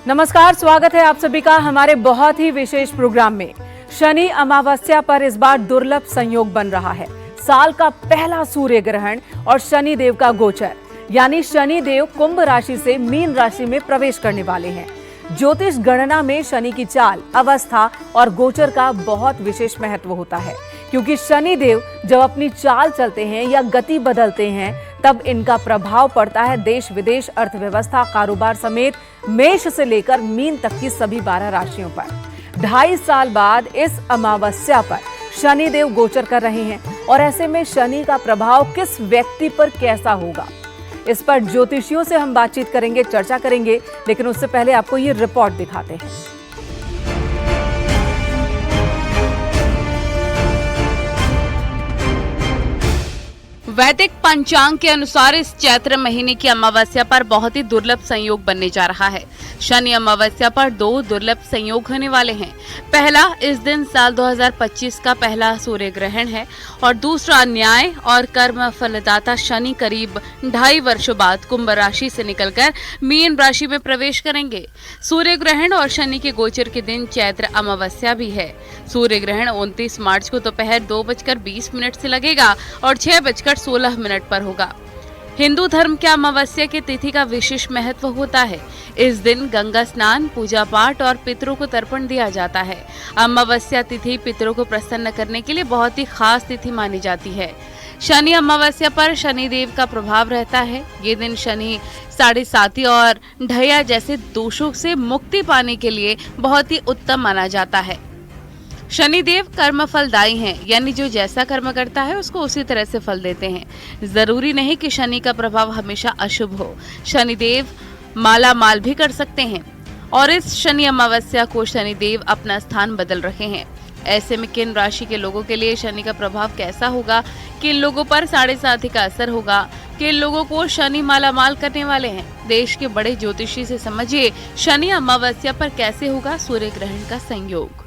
नमस्कार, स्वागत है आप सभी का हमारे बहुत ही विशेष प्रोग्राम में। शनि अमावस्या पर इस बार दुर्लभ संयोग बन रहा है। साल का पहला सूर्य ग्रहण और शनि देव का गोचर, यानी शनि देव कुंभ राशि से मीन राशि में प्रवेश करने वाले हैं। ज्योतिष गणना में शनि की चाल, अवस्था और गोचर का बहुत विशेष महत्व होता है, क्योंकि शनि देव जब अपनी चाल चलते हैं या गति बदलते हैं तब इनका प्रभाव पड़ता है देश विदेश, अर्थव्यवस्था, कारोबार समेत मेष से लेकर मीन तक की सभी 12 राशियों पर। 2.5 साल बाद इस अमावस्या पर शनि देव गोचर कर रहे हैं और ऐसे में शनि का प्रभाव किस व्यक्ति पर कैसा होगा, इस पर ज्योतिषियों से हम बातचीत करेंगे, चर्चा करेंगे। लेकिन उससे पहले आपको ये रिपोर्ट दिखाते हैं। वैदिक पंचांग के अनुसार इस चैत्र महीने की अमावस्या पर बहुत ही दुर्लभ संयोग बनने जा रहा है। शनि अमावस्या पर 2 दुर्लभ संयोग होने वाले हैं। पहला, इस दिन साल 2025 का पहला सूर्य ग्रहण है और दूसरा, न्याय और कर्म फलदाता शनि करीब 2.5 वर्षों बाद कुंभ राशि से निकलकर मीन राशि में प्रवेश करेंगे। सूर्य ग्रहण और शनि के गोचर के दिन चैत्र अमावस्या भी है। सूर्य ग्रहण 29 मार्च को दोपहर 2:20 से लगेगा और 6:16 पर होगा। हिंदू धर्म के अमावस्या की तिथि का विशेष महत्व होता है। इस दिन गंगा स्नान, पूजा पाठ और पितरों को तर्पण दिया जाता है। अमावस्या तिथि पितरों को प्रसन्न करने के लिए बहुत ही खास तिथि मानी जाती है। शनि अमावस्या पर शनि देव का प्रभाव रहता है। ये दिन शनि साढ़े और ढैया जैसे दोषों से मुक्ति पाने के लिए बहुत ही उत्तम माना जाता है। शनिदेव कर्म फलदायी हैं, यानी जो जैसा कर्म करता है उसको उसी तरह से फल देते हैं। जरूरी नहीं कि शनि का प्रभाव हमेशा अशुभ हो। शनिदेव माला माल भी कर सकते हैं और इस शनि अमावस्या को शनिदेव अपना स्थान बदल रहे हैं। ऐसे में किन राशि के लोगों के लिए शनि का प्रभाव कैसा होगा, किन लोगों पर 7.5 का असर होगा, किन लोगों को शनि माला माल करने वाले हैं, देश के बड़े ज्योतिषी से समझिए शनि अमावस्या पर कैसे होगा सूर्य ग्रहण का संयोग।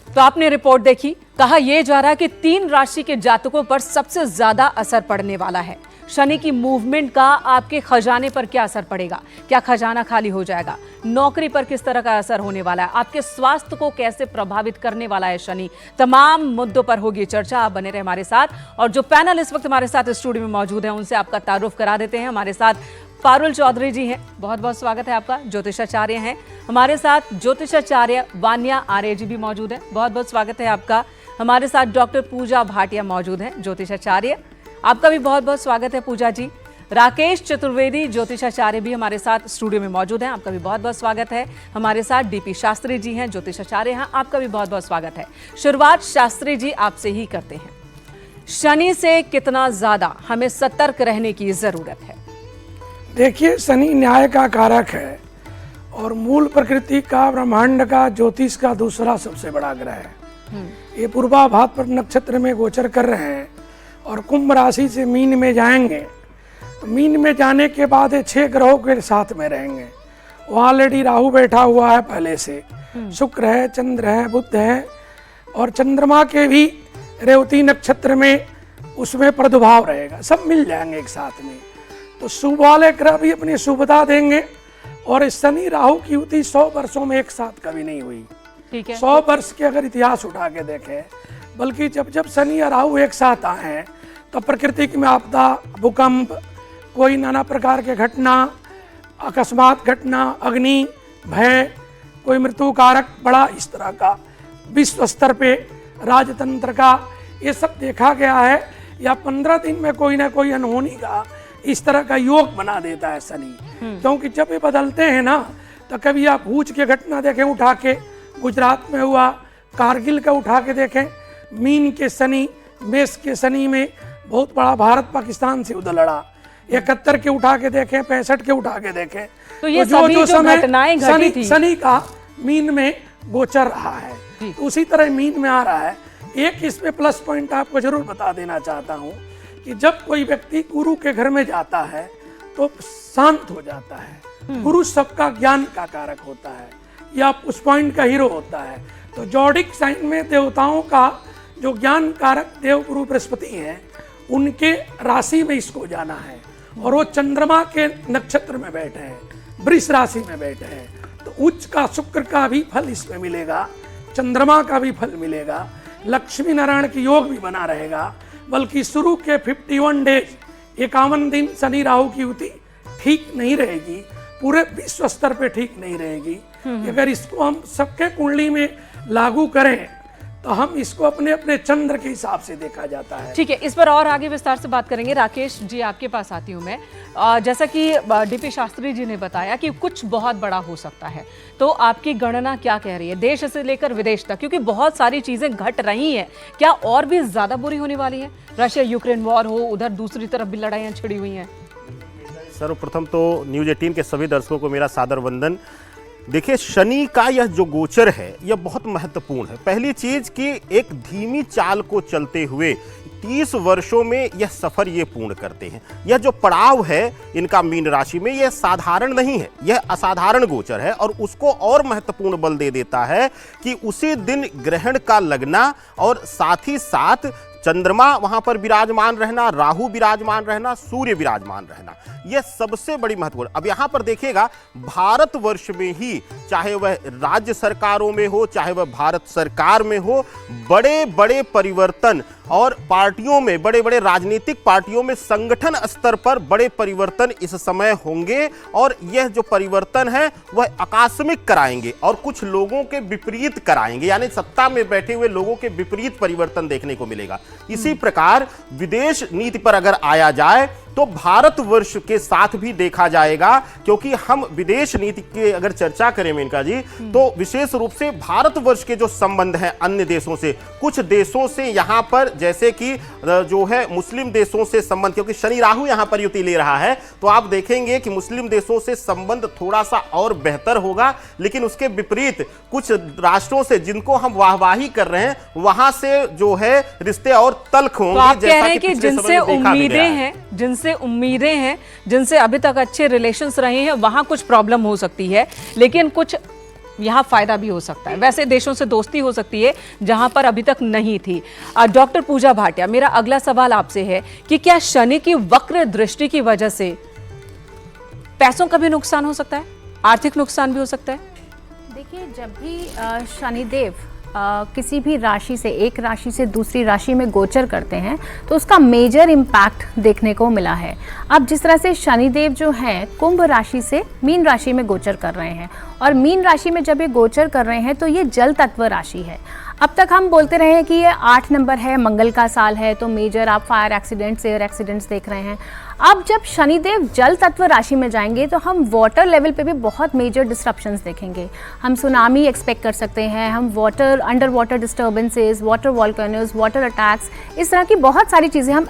तो आपने रिपोर्ट देखी, कहा यह जा रहा है कि 3 राशि के जातकों पर सबसे ज्यादा असर पड़ने वाला है। शनि की मूवमेंट का आपके खजाने पर क्या असर पड़ेगा, क्या खजाना खाली हो जाएगा, नौकरी पर किस तरह का असर होने वाला है, आपके स्वास्थ्य को कैसे प्रभावित करने वाला है शनि, तमाम मुद्दों पर होगी चर्चा। आप बने रहे हमारे साथ। और जो पैनल इस वक्त हमारे साथ स्टूडियो में मौजूद है उनसे आपका तारुफ करा देते हैं। हमारे साथ पारुल चौधरी जी हैं, बहुत बहुत स्वागत है आपका, ज्योतिषाचार्य हैं। हमारे साथ ज्योतिषाचार्य वान्या आर्य जी भी मौजूद हैं, बहुत बहुत स्वागत है आपका। हमारे साथ डॉक्टर पूजा भाटिया मौजूद हैं, ज्योतिषाचार्य, आपका भी बहुत बहुत स्वागत है पूजा जी। राकेश चतुर्वेदी ज्योतिषाचार्य भी हमारे साथ स्टूडियो में मौजूद हैं, आपका भी बहुत बहुत स्वागत है। हमारे साथ डीपी शास्त्री जी हैं, ज्योतिषाचार्य हैं, आपका भी बहुत बहुत स्वागत है। शुरुआत शास्त्री जी आपसे ही करते हैं। शनि से कितना ज्यादा हमें सतर्क रहने की जरूरत है? देखिए, शनि न्याय का कारक है और मूल प्रकृति का, ब्रह्मांड का, ज्योतिष का दूसरा सबसे बड़ा ग्रह है। ये पूर्वाभाद्र पर नक्षत्र में गोचर कर रहे हैं और कुंभ राशि से मीन में जाएंगे। तो मीन में जाने के बाद ये 6 ग्रहों के साथ में रहेंगे। वहाँ ऑलरेडी राहु बैठा हुआ है पहले से, शुक्र है, चंद्र है, बुध है और चंद्रमा के भी रेवती नक्षत्र में उसमें प्रादुर्भाव रहेगा। सब मिल जाएंगे एक साथ में। तो शुभ वाले ग्रह भी अपनी शुभता देंगे। और इस शनि राहु की युति 100 वर्षों में एक साथ कभी नहीं हुई। ठीक है, 100 वर्ष के अगर इतिहास उठा के देखें, बल्कि जब जब शनि और राहु एक साथ आए हैं तब प्रकृति में आपदा, भूकंप, कोई नाना प्रकार के घटना, अकस्मात घटना, अग्नि, भय, कोई मृत्यु कारक बड़ा इस तरह का विश्व स्तर पे राजतंत्र का ये सब देखा गया है। या 15 दिन में कोई ना कोई अनहोनी का इस तरह का योग बना देता है शनि। क्योंकि जब ये बदलते हैं ना, तो कभी आप भूज के घटना देखें उठा के, गुजरात में हुआ, कारगिल का उठा के देखें, मीन के शनि, मेष के शनि में बहुत बड़ा भारत पाकिस्तान से युद्ध लड़ा। 71 के उठा के देखें, 65 के उठा के देखें। तो ये सभी जो घटनाएं घटी थी, शनि का मीन में गोचर रहा है, उसी तरह मीन में आ रहा है। एक इसमें प्लस पॉइंट आपको जरूर बता देना चाहता हूँ कि जब कोई व्यक्ति गुरु के घर में जाता है तो शांत हो जाता है। गुरु सबका ज्ञान का कारक होता है या उस पॉइंट का हीरो होता है। तो जॉडिक साइन में देवताओं का जो ज्ञान कारक देव गुरु बृहस्पति हैं, उनके राशि में इसको जाना है और वो चंद्रमा के नक्षत्र में बैठे हैं, वृष राशि में बैठे हैं, तो उच्च का शुक्र का भी फल इसमें मिलेगा, चंद्रमा का भी फल मिलेगा, लक्ष्मी नारायण की योग भी बना रहेगा। बल्कि शुरू के 51 डेज 51 दिन शनि राहु की युति ठीक नहीं रहेगी, पूरे विश्व स्तर पे ठीक नहीं रहेगी। अगर इसको हम सबके कुंडली में लागू करें तो हम इसको अपने अपने चंद्र के हिसाब से देखा जाता है। ठीक है, इस पर और आगे विस्तार से बात करेंगे। राकेश जी, आपके पास आती हूँ मैं। जैसा कि डीपी शास्त्री जी ने बताया कि कुछ बहुत बड़ा हो सकता है, तो आपकी गणना क्या कह रही है देश से लेकर विदेश तक, क्योंकि बहुत सारी चीजें घट रही हैं, क्या और भी ज्यादा बुरी होने वाली है? रशिया यूक्रेन वॉर हो, उधर दूसरी तरफ भी लड़ाइयां छिड़ी हुई हैं। सर्वप्रथम तो न्यूज 18 के सभी दर्शकों को मेरा सादर वंदन। देखिए, शनि का यह जो गोचर है यह बहुत महत्वपूर्ण है। पहली चीज कि एक धीमी चाल को चलते हुए 30 वर्षों में यह सफर ये पूर्ण करते हैं। यह जो पड़ाव है इनका मीन राशि में, यह साधारण नहीं है, यह असाधारण गोचर है। और उसको और महत्वपूर्ण बल दे देता है कि उसी दिन ग्रहण का लगना और साथ ही साथ चंद्रमा वहां पर विराजमान रहना, राहु विराजमान रहना, सूर्य विराजमान रहना, यह सबसे बड़ी महत्वपूर्ण। अब यहां पर देखिएगा, भारतवर्ष में ही चाहे वह राज्य सरकारों में हो, चाहे वह भारत सरकार में हो, बड़े बड़े परिवर्तन और पार्टियों में, बड़े बड़े राजनीतिक पार्टियों में संगठन स्तर पर बड़े परिवर्तन इस समय होंगे। और यह जो परिवर्तन है वह आकस्मिक कराएंगे और कुछ लोगों के विपरीत कराएंगे, यानी सत्ता में बैठे हुए लोगों के विपरीत परिवर्तन देखने को मिलेगा। इसी प्रकार विदेश नीति पर अगर आया जाए तो भारतवर्ष के साथ भी देखा जाएगा, क्योंकि हम विदेश नीति की अगर चर्चा करें मेनका जी, तो विशेष रूप से भारतवर्ष के जो संबंध हैं अन्य देशों से, कुछ देशों से यहां पर जैसे कि जो है मुस्लिम देशों से संबंध, क्योंकि शनि राहु यहां पर युति ले रहा है, तो आप देखेंगे कि मुस्लिम देशों से संबंध थोड़ा सा और बेहतर होगा। लेकिन उसके विपरीत कुछ राष्ट्रों से जिनको हम वाहवाही कर रहे हैं, वहां से जो है रिश्ते और तल्ख होंगे। तो आप कह रहे हैं कि जिनसे उम्मीदें हैं, जिनसे अभी तक अच्छे रिलेशंस रहे हैं, वहां कुछ प्रॉब्लम हो सकती है, लेकिन कुछ यहाँ फायदा भी हो सकता है। वैसे देशों से दोस्ती हो सकती है जहां पर अभी तक नहीं थी। डॉक्टर पूजा भाटिया, मेरा अगला सवाल आपसे है कि क्या शनि की वक्र दृष्टि की वजह से पैसों का भी नुकसान हो सकता है, आर्थिक नुकसान भी हो सकता है? देखिए, जब भी शनिदेव किसी भी राशि से, एक राशि से दूसरी राशि में गोचर करते हैं तो उसका मेजर इम्पैक्ट देखने को मिला है। अब जिस तरह से शनिदेव जो हैं कुंभ राशि से मीन राशि में गोचर कर रहे हैं, और मीन राशि में जब ये गोचर कर रहे हैं तो ये जल तत्व राशि है। अब तक हम बोलते रहे हैं कि ये 8 नंबर है, मंगल का साल है, तो मेजर आप फायर एक्सीडेंट्स, एयर एक्सीडेंट्स देख रहे हैं। अब जब शनिदेव जल तत्व राशि में जाएंगे तो हम वाटर लेवल पे भी बहुत मेजर डिस्ट्रप्शंस देखेंगे। हम सुनामी एक्सपेक्ट कर सकते हैं, हम water, under water disturbances, water volcanoes, water attacks, इस तरह की बहुत सारी चीज़ें हम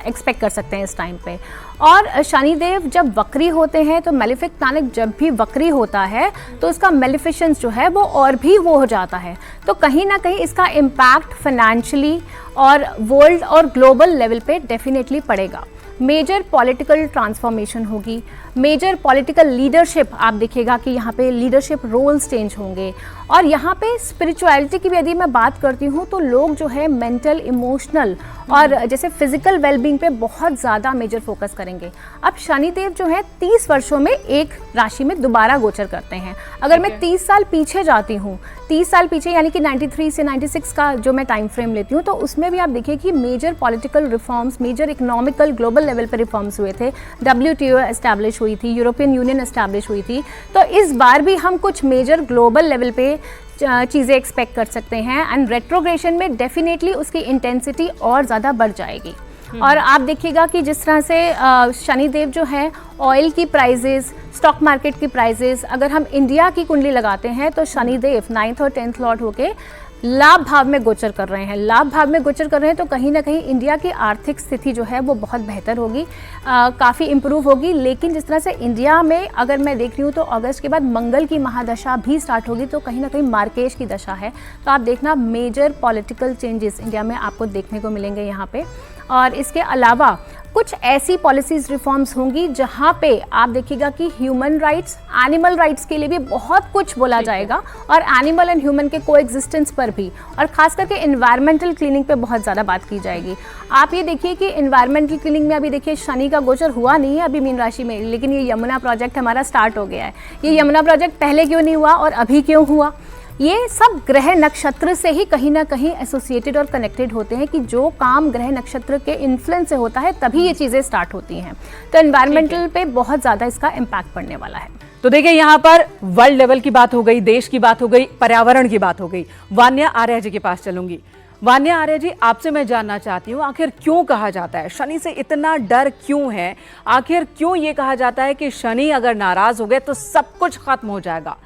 एक्सपेक्ट कर सकते हैं इस टाइम पे। और शनिदेव जब वक्री होते हैं तो मेलेफिक प्लैनेट जब भी वक्री होता है तो उसका मेलिफिशंस जो है वो और भी वो हो जाता है। तो कहीं ना कहीं इसका इम्पैक्ट फाइनेंशियली और वर्ल्ड और ग्लोबल लेवल पे डेफिनेटली पड़ेगा। मेजर पॉलिटिकल ट्रांसफॉर्मेशन होगी, मेजर पॉलिटिकल लीडरशिप, आप देखिएगा कि यहाँ पे लीडरशिप रोल्स चेंज होंगे। और यहाँ पे स्पिरिचुअलिटी की भी यदि मैं बात करती हूँ तो लोग जो है मेंटल, इमोशनल और जैसे फिजिकल वेलबींग पे बहुत ज़्यादा मेजर फोकस करेंगे। अब शनिदेव जो है 30 वर्षों में एक राशि में दोबारा गोचर करते हैं। अगर मैं 30 साल पीछे जाती हूँ, 30 साल पीछे यानी कि 93 से 96 का जो मैं टाइम फ्रेम लेती हूँ, तो उसमें भी आप देखिए कि major political reforms, major economical global level पर रिफॉर्म्स हुए थे। WTO एस्टैब्लिश हुई थी, यूरोपियन यूनियन एस्टैब्लिश हुई थी। तो इस बार भी हम कुछ मेजर ग्लोबल लेवल पे चीज़ें एक्सपेक्ट कर सकते हैं। एंड रेट्रोग्रेशन में डेफिनेटली उसकी इंटेंसिटी और ज़्यादा बढ़ जाएगी। और आप देखिएगा कि जिस तरह से शनिदेव जो है ऑयल की प्राइजेस, स्टॉक मार्केट की प्राइजेस, अगर हम इंडिया की कुंडली लगाते हैं तो शनिदेव 9th और 10th लॉर्ड होके लाभ भाव में गोचर कर रहे हैं। लाभ भाव में गोचर कर रहे हैं तो कहीं ना कहीं इंडिया की आर्थिक स्थिति जो है वो बहुत बेहतर होगी, काफ़ी इम्प्रूव होगी। लेकिन जिस तरह से इंडिया में अगर मैं देख रही हूँ तो अगस्त के बाद मंगल की महादशा भी स्टार्ट होगी, तो कहीं ना कहीं मार्केश की दशा है। तो आप देखना मेजर पॉलिटिकल चेंजेस इंडिया में आपको देखने को मिलेंगे यहाँ पे। और इसके अलावा कुछ ऐसी पॉलिसीज रिफॉर्म्स होंगी जहां पे आप देखिएगा कि ह्यूमन राइट्स, एनिमल राइट्स के लिए भी बहुत कुछ बोला जाएगा और एनिमल एंड ह्यूमन के कोएग्जिस्टेंस पर भी, और खास करके एनवायरमेंटल क्लीनिंग पे बहुत ज़्यादा बात की जाएगी। आप ये देखिए कि एनवायरमेंटल क्लीनिंग में अभी देखिए शनि का गोचर हुआ नहीं है अभी मीन राशि में, लेकिन ये यमुना प्रोजेक्ट हमारा स्टार्ट हो गया है। ये यमुना प्रोजेक्ट पहले क्यों नहीं हुआ और अभी क्यों हुआ? ये सब ग्रह नक्षत्र से ही कहीं ना कहीं एसोसिएटेड और कनेक्टेड होते हैं कि जो काम ग्रह नक्षत्र के इन्फ्लुएंस से होता है तभी ये चीज़ें स्टार्ट होती हैं। तो एनवायरमेंटल पे बहुत ज़्यादा इसका इम्पैक्ट पड़ने वाला है। तो देखिए यहाँ पर वर्ल्ड लेवल की बात हो गई, देश की बात हो गई, पर्यावरण की बात हो गई। वान्या आर्य जी के पास चलूंगी। वान्या आर्य जी, आपसे मैं जानना चाहती हूँ, आखिर क्यों कहा जाता है, शनि से इतना डर क्यों है? आखिर क्यों ये कहा जाता है कि शनि अगर नाराज हो गए तो सब कुछ खत्म हो जाएगा,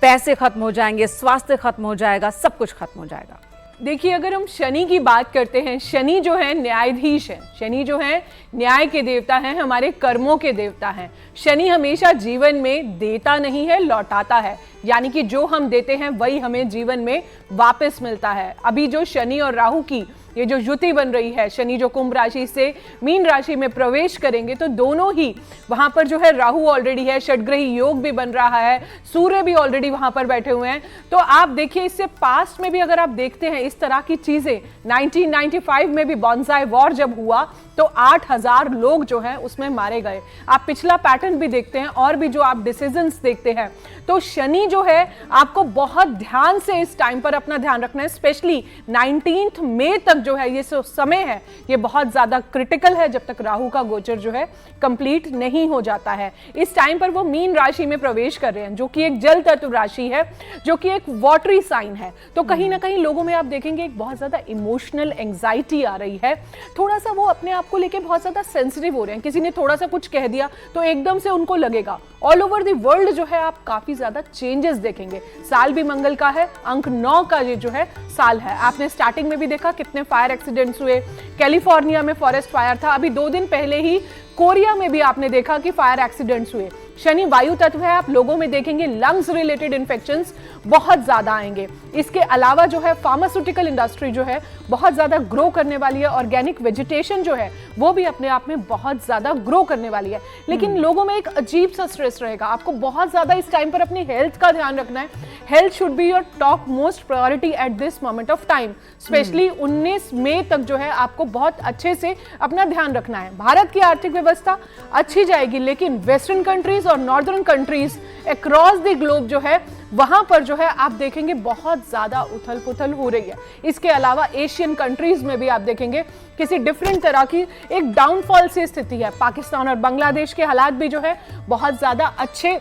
पैसे खत्म हो जाएंगे, स्वास्थ्य खत्म हो जाएगा, सब कुछ खत्म हो जाएगा? देखिए, अगर हम शनि की बात करते हैं, शनि जो है न्यायाधीश है, शनि जो है न्याय के देवता हैं, हमारे कर्मों के देवता हैं। शनि हमेशा जीवन में देता नहीं है, लौटाता है, यानी कि जो हम देते हैं वही हमें जीवन में वापस मिलता है। अभी जो शनि और राहु की ये जो युति बन रही है, शनि जो कुंभ राशि से मीन राशि में प्रवेश करेंगे तो दोनों ही वहां पर जो है राहु ऑलरेडी है, षटग्रही योग भी बन रहा है, सूर्य भी ऑलरेडी वहां पर बैठे हुए हैं। तो आप देखिए, इससे पास्ट में भी अगर आप देखते हैं इस तरह की चीजें, 1995 में भी बॉन्साई वॉर जब हुआ तो 8000 लोग जो हैं उसमें मारे गए। आप पिछला पैटर्न भी देखते हैं और भी जो आप डिसीजंस देखते हैं, तो शनि जो है आपको बहुत ध्यान से इस टाइम पर अपना ध्यान रखना है। स्पेशली 19 मई तक जो है ये समय है, ये बहुत ज्यादा क्रिटिकल है जब तक राहु का गोचर जो है कंप्लीट नहीं हो जाता है। इस टाइम पर वो मीन राशि में प्रवेश कर रहे हैं, जो कि एक जल तत्व राशि है, जो कि एक वाटरी साइन है। तो कहीं ना कहीं लोगों में आप देखेंगे एक बहुत ज्यादा इमोशनल एंजाइटी आ रही है, थोड़ा सा वो अपने आप को लेके बहुत ज्यादा सेंसिटिव हो रहे हैं। किसी ने थोड़ा सा कुछ कह दिया तो एकदम से उनको लगेगा। ऑल ओवर द वर्ल्ड जो है आप काफी ज्यादा चेंजेस देखेंगे। साल भी मंगल का है, अंक 9 का ये जो है साल है। आपने स्टार्टिंग में भी देखा कितने फायर एक्सीडेंट्स हुए, कैलिफोर्निया में फॉरेस्ट फायर था, अभी 2 दिन पहले ही कोरिया में भी आपने देखा कि फायर एक्सीडेंट्स हुए। शनि वायु तत्व है, आप लोगों में देखेंगे लंग्स रिलेटेड इन्फेक्शंस बहुत ज्यादा आएंगे। इसके अलावा जो है फार्मास्यूटिकल इंडस्ट्री जो है बहुत ज्यादा ग्रो करने वाली है, ऑर्गेनिक वेजिटेशन जो है वो भी अपने आप में बहुत ज्यादा ग्रो करने वाली है। लेकिन लोगों में एक अजीब सा स्ट्रेस रहेगा। आपको बहुत ज्यादा इस टाइम पर अपनी हेल्थ का ध्यान रखना है। Health should be your top most priority at this moment of time. Specially 19 मई तक जो है आपको बहुत अच्छे से अपना ध्यान रखना है। भारत की आर्थिक व्यवस्था अच्छी जाएगी, लेकिन वेस्टर्न कंट्रीज और northern countries across the globe जो है वहां पर जो है आप देखेंगे बहुत ज्यादा उथल पुथल हो रही है। इसके अलावा एशियन कंट्रीज में भी आप देखेंगे किसी डिफरेंट तरह की एक डाउनफॉल से स्थिति है। पाकिस्तान और बांग्लादेश के हालात भी जो है बहुत ज्यादा अच्छे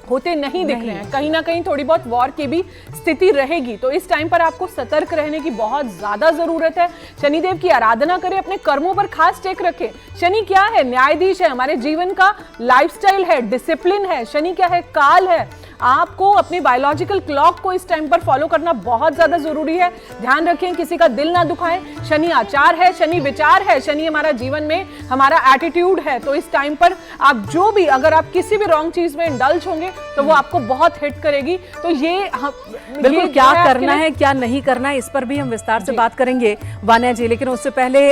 होते नहीं दिख रहे हैं। कहीं ना कहीं थोड़ी बहुत वॉर की भी स्थिति रहेगी। तो इस टाइम पर आपको सतर्क रहने की बहुत ज्यादा जरूरत है। शनिदेव की आराधना करें, अपने कर्मों पर खास टेक रखें। शनि क्या है? न्यायाधीश है, हमारे जीवन का लाइफस्टाइल है, डिसिप्लिन है। शनि क्या है? काल है। आपको अपनी बायोलॉजिकल क्लॉक को इस टाइम पर फॉलो करना बहुत ज्यादा जरूरी है। ध्यान रखें किसी का दिल ना दुखाएं। शनि आचार है, शनि विचार है, शनि हमारा जीवन में हमारा एटीट्यूड है। तो इस टाइम पर आप जो भी, अगर आप किसी भी रॉन्ग चीज में इंडल्ज होंगे तो वो आपको बहुत हिट करेगी। तो ये बिल्कुल क्या करना है क्या नहीं करना है इस पर भी हम विस्तार से बात करेंगे वान्या जी, लेकिन उससे पहले